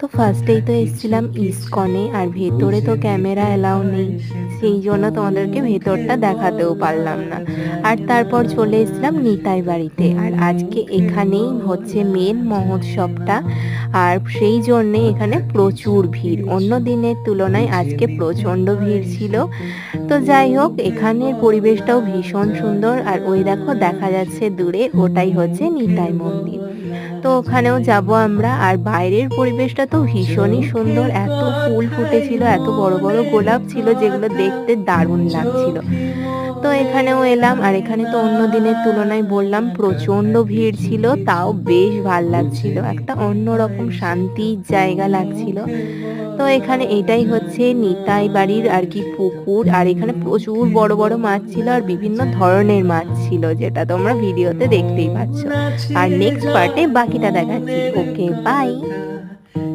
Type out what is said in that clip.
তো ফার্স্টেই তো এসেছিলাম ইসকনে, আর ভেতরে তো ক্যামেরা এলাও নেই, সেই জন্য তোমাদেরকে ভেতরটা দেখাতেও পারলাম না। আর তারপর চলে এসেছিলাম নিতাই বাড়িতে, আর আজকে এখানেই হচ্ছে মেন মহোৎসবটা। আর সেই জন্যে এখানে প্রচুর ভিড়, অন্য দিনের তুলনায় আজকে প্রচণ্ড ভিড় ছিল। তো যাই হোক, এখানের পরিবেশটাও ভীষণ সুন্দর। আর ওই দেখো দেখা যাচ্ছে দূরে, ওটাই হচ্ছে নিতাই মন্দির। তো ওখানেও যাব আমরা। আর বাইরের পরিবেশটা তো ভীষণই সুন্দর, এত ফুল ফুটেছিল, এত বড় বড় গোলাপ ছিল যেগুলো দেখতে দারুণ লাগছিল। তো এখানেও এলাম, আর এখানে তো অন্য দিনের তুলনায় বললাম প্রচণ্ড ভিড় ছিল, তাও বেশ ভাল লাগছিল, একটা অন্যরকম শান্তির জায়গা লাগছিল। তো এখানে এটাই হচ্ছে নিতাই বাড়ির আর কি পুকুর, আর এখানে প্রচুর বড় বড় মাছ ছিল, আর বিভিন্ন ধরনের মাছ ছিল, যেটা তোমরা ভিডিওতে দেখতেই পাচ্ছ। আর নেক্সট পার্টে বাকিটা দেখাচ্ছি। ওকে, বাই।